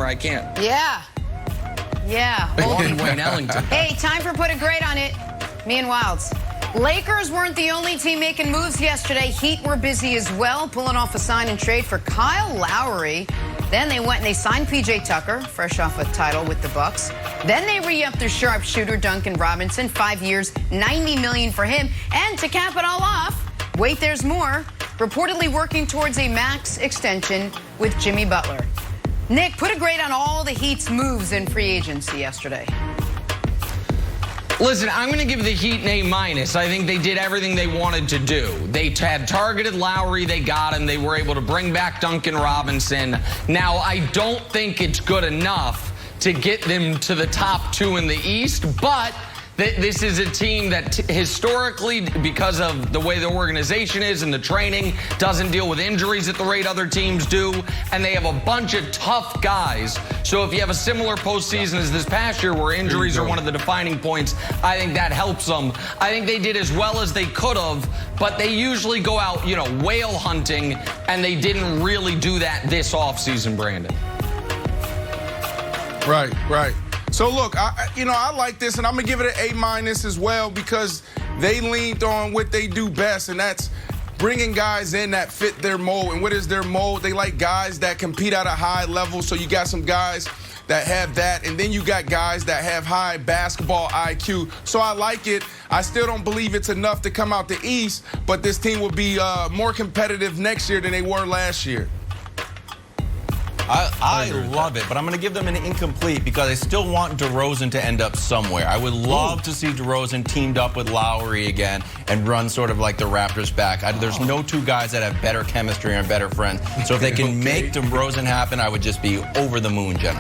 I can't. Yeah. Yeah. One Wayne Ellington. Hey, time for Put a Grade on It. Me and Wilds. Lakers weren't the only team making moves yesterday. Heat were busy as well, pulling off a sign and trade for Kyle Lowry. Then they went and they signed P.J. Tucker, fresh off a title with the Bucks. Then they re-upped their sharpshooter, Duncan Robinson, 5 years, $90 million for him. And to cap it all off, wait, there's more, reportedly working towards a max extension with Jimmy Butler. Nick, put a grade on all the Heat's moves in free agency yesterday. Listen, I'm going to give the Heat an A-. I think they did everything they wanted to do. They had targeted Lowry. They got him. They were able to bring back Duncan Robinson. Now, I don't think it's good enough to get them to the top 2 in the East, but this is a team that historically, because of the way the organization is and the training, doesn't deal with injuries at the rate other teams do, and they have a bunch of tough guys. So if you have a similar postseason as this past year where injuries are one of the defining points, I think that helps them. I think they did as well as they could have, but they usually go out, whale hunting, and they didn't really do that this offseason, Brandon. Right. So, look, I like this, and I'm going to give it an A- as well because they leaned on what they do best, and that's bringing guys in that fit their mold. And what is their mold? They like guys that compete at a high level, so you got some guys that have that, and then you got guys that have high basketball IQ. So I like it. I still don't believe it's enough to come out the East, but this team will be more competitive next year than they were last year. I love it, but I'm going to give them an incomplete because I still want DeRozan to end up somewhere. I would love to see DeRozan teamed up with Lowry again and run sort of like the Raptors back. There's no 2 guys that have better chemistry and better friends. So if they can make DeRozan happen, I would just be over the moon, Jenna.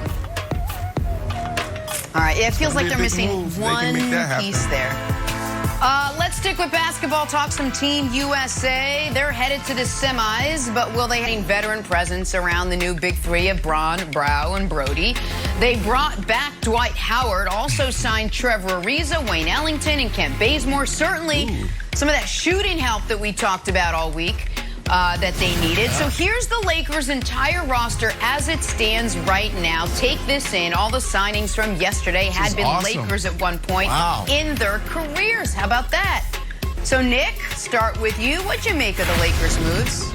All right, it feels like they're missing one piece there. Let's stick with basketball, talk some Team USA. They're headed to the semis, but will they have a veteran presence around the new big 3 of Braun, Brow, and Brody? They brought back Dwight Howard, also signed Trevor Ariza, Wayne Ellington, and Kent Bazemore. Certainly some of that shooting help that we talked about all week that they needed. So here's the Lakers' entire roster as it stands right now. Take this in. All the signings from yesterday had been awesome. Lakers at one point in their careers. How about that? So, Nick, start with you. What'd you make of the Lakers' moves?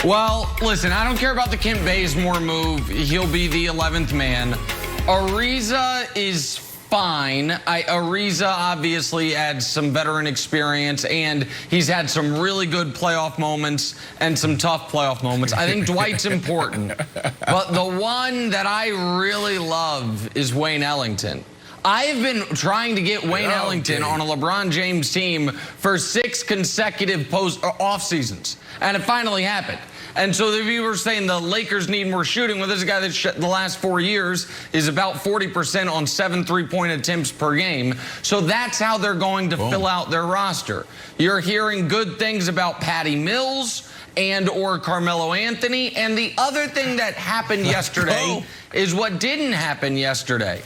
Well, listen, I don't care about the Kent Bazemore move. He'll be the 11th man. Ariza is fine. Ariza obviously adds some veteran experience, and he's had some really good playoff moments and some tough playoff moments. I think Dwight's important. But the one that I really love is Wayne Ellington. I have been trying to get Wayne Ellington on a LeBron James team for 6 consecutive off seasons, and it finally happened. And so the viewers saying the Lakers need more shooting. Well, this is a guy that the last 4 years is about 40% on 7 3-point attempts per game. So that's how they're going to fill out their roster. You're hearing good things about Patty Mills and or Carmelo Anthony. And the other thing that happened yesterday is what didn't happen yesterday.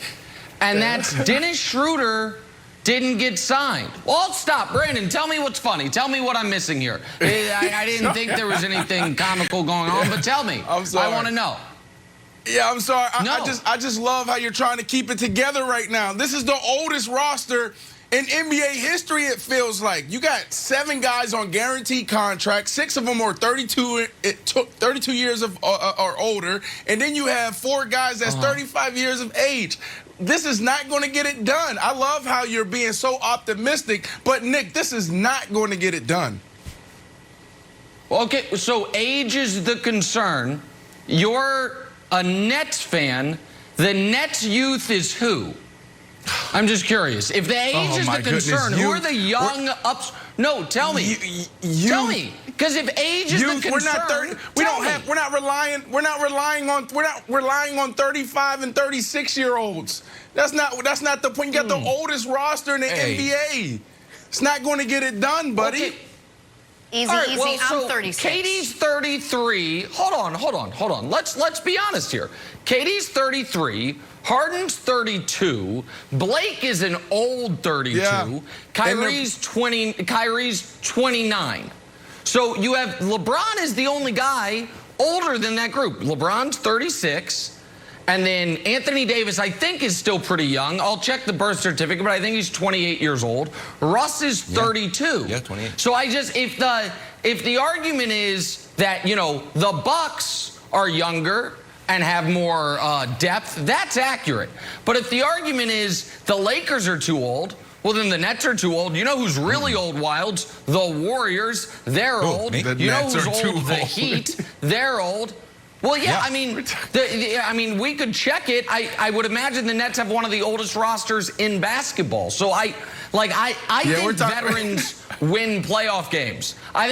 And that's Dennis Schroeder didn't get signed. Well, stop. Brandon, tell me what's funny. Tell me what I'm missing here. I didn't think there was anything comical going on, but tell me. I'm sorry. I want to know. Yeah, I'm sorry. I just love how you're trying to keep it together right now. This is the oldest roster in NBA history, it feels like. You got 7 guys on guaranteed contracts. 6 of them are 32 years or older. And then you have 4 guys that's 35 years of age. This is not going to get it done. I love how you're being so optimistic, but Nick, this is not going to get it done. Okay, so age is the concern. You're a Nets fan. The Nets youth is who? I'm just curious. If the age is the concern, who are the young ups? No, tell me. Tell me. Because if age is the concern, we're not relying on 35 and 36-year-olds. That's not the point. You got the oldest roster in the NBA. It's not going to get it done, buddy. Okay. Easy, right, easy. well, I'm so 36. Katie's 33. Hold on. Let's be honest here. Katie's 33. Harden's 32. Blake is an old 32. Yeah. Kyrie's 29. So you have LeBron is the only guy older than that group. LeBron's 36. And then Anthony Davis, I think, is still pretty young. I'll check the birth certificate, but I think he's 28 years old. Russ is 32. Yeah, 28. So if the argument is that, you know, the Bucks are younger and have more depth, that's accurate. But if the argument is the Lakers are too old, well, then the Nets are too old. You know who's really old, Wilds? The Warriors. They're old. The You know Nets who's are too old? The old. Heat. They're old. Well, yeah, I mean, we could check it. I would imagine the Nets have one of the oldest rosters in basketball. So I think veterans win playoff games. I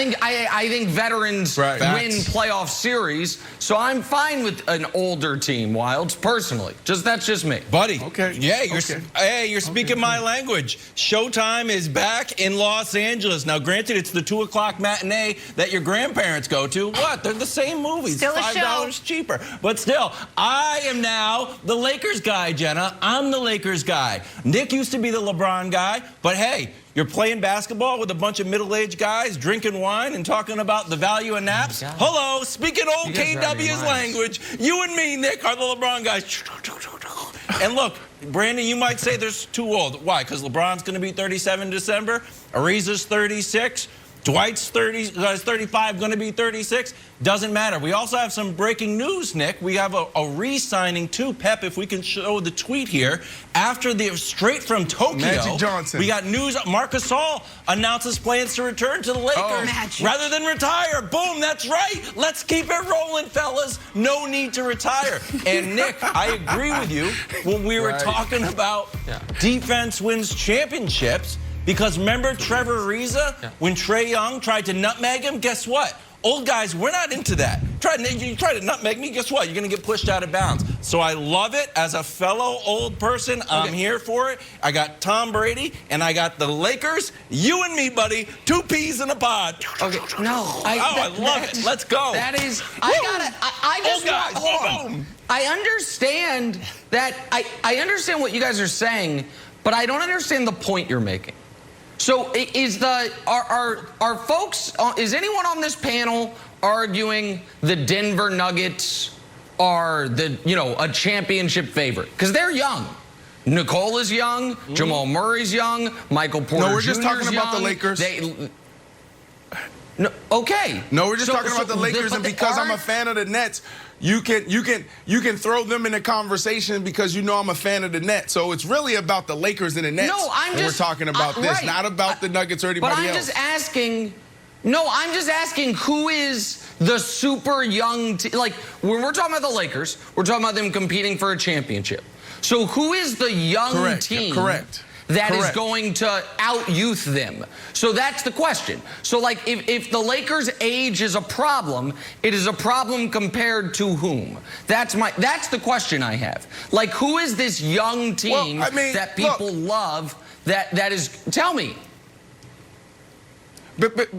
think veterans win playoff series. So I'm fine with an older team, Wilds, personally. That's just me. Buddy. Okay. Yeah, you're speaking my language. Showtime is back in Los Angeles. Now, granted, it's the 2 o'clock matinee that your grandparents go to. What? They're the same movies. Still a show. $5 cheaper. But still, I am now the Lakers guy, Jenna. I'm the Lakers guy. Nick used to be the LeBron guy. But hey, you're playing basketball with a bunch of middle-aged guys drinking wine and talking about the value of naps. Hello, speaking old KW's language, you and me, Nick, are the LeBron guys. And look, Brandon, you might say they're too old. Why? Because LeBron's going to be 37 in December. Ariza's 36. Dwight's 35, going to be 36. Doesn't matter. We also have some breaking news, Nick. We have a re-signing to Pep, if we can show the tweet here. After straight from Tokyo, Magic Johnson. We got news. Marc Gasol announces plans to return to the Lakers rather than retire. Boom, that's right. Let's keep it rolling, fellas. No need to retire. And Nick, I agree with you when we were talking about defense wins championships. Because remember Trevor Ariza, when Trae Young tried to nutmeg him, guess what? Old guys, we're not into that. You try to nutmeg me, guess what? You're going to get pushed out of bounds. So I love it. As a fellow old person, I'm here for it. I got Tom Brady, and I got the Lakers. You and me, buddy. 2 peas in a pod. Okay, no. I love it. Let's go. That is, I just want, hold on. I understand that, I understand what you guys are saying, but I don't understand the point you're making. So is anyone on this panel arguing the Denver Nuggets are a championship favorite? Because they're young. Nicole is young. Jamal Murray's young. Michael Porter Jr. No, we're just talking young. about the Lakers. No, okay. No, we're just talking about the Lakers, and because I'm a fan of the Nets, you can throw them in the conversation because you know I'm a fan of the Nets. So it's really about the Lakers and the Nets. No, we're talking about this, not about the Nuggets or anybody else. But I'm just asking. No, I'm just asking who is the super young team. Like when we're talking about the Lakers, we're talking about them competing for a championship. So who is the young team? That is going to out-youth them. So that's the question. So, like, if the Lakers' age is a problem, it is a problem compared to whom? That's the question I have. Like, who is this young team that people love that is... Tell me. But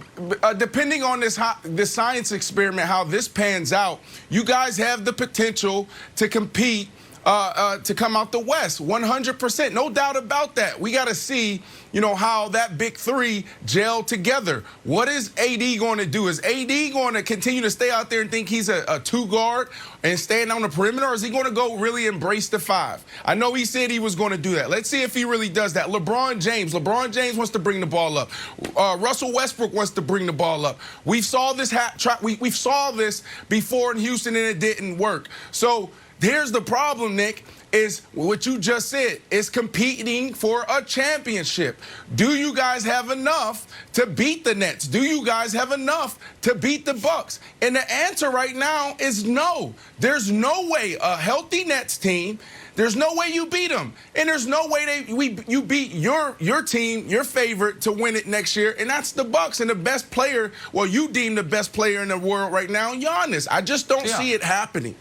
depending on this science experiment, how this pans out, you guys have the potential to compete to come out the West, 100%, no doubt about that. We got to see, how that big three gel together. What is AD going to do? Is AD going to continue to stay out there and think he's a 2-guard and stand on the perimeter, or is he going to go really embrace the 5? I know he said he was going to do that. Let's see if he really does that. LeBron James wants to bring the ball up. Russell Westbrook wants to bring the ball up. We saw this we saw this before in Houston, and it didn't work. So here's the problem, Nick, is what you just said. It's competing for a championship. Do you guys have enough to beat the Nets? Do you guys have enough to beat the Bucks? And the answer right now is no. There's no way a healthy Nets team, there's no way you beat them. And there's no way you beat your team, your favorite, to win it next year, and that's the Bucks. And the best player, well, you deem the best player in the world right now, Giannis. I just don't see it happening.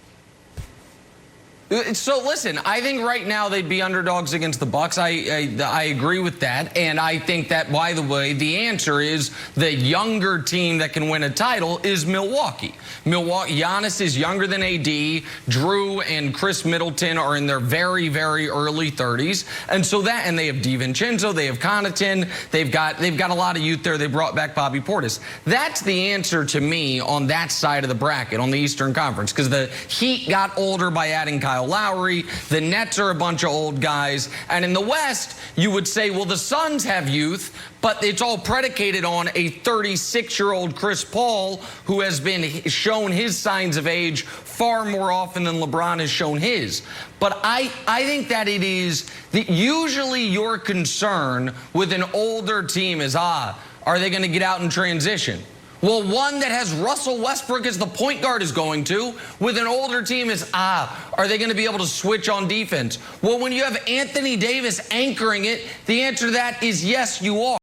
So listen, I think right now they'd be underdogs against the Bucks. I agree with that, and I think that, by the way, the answer is the younger team that can win a title is Milwaukee. Giannis is younger than AD. Drew and Chris Middleton are in their very, very early 30s, and so that, and they have DiVincenzo, they have Connaughton, they've got a lot of youth there. They brought back Bobby Portis. That's the answer to me on that side of the bracket on the Eastern Conference, because the Heat got older by adding Kyle Lowry. The Nets are a bunch of old guys. And in the West, you would say, well, the Suns have youth, but it's all predicated on a 36-year-old Chris Paul who has been shown his signs of age far more often than LeBron has shown his. But I think that it is usually your concern with an older team is, are they going to get out in transition? Well, one that has Russell Westbrook as the point guard is going to. With an older team is, are they going to be able to switch on defense? Well, when you have Anthony Davis anchoring it, the answer to that is yes, you are.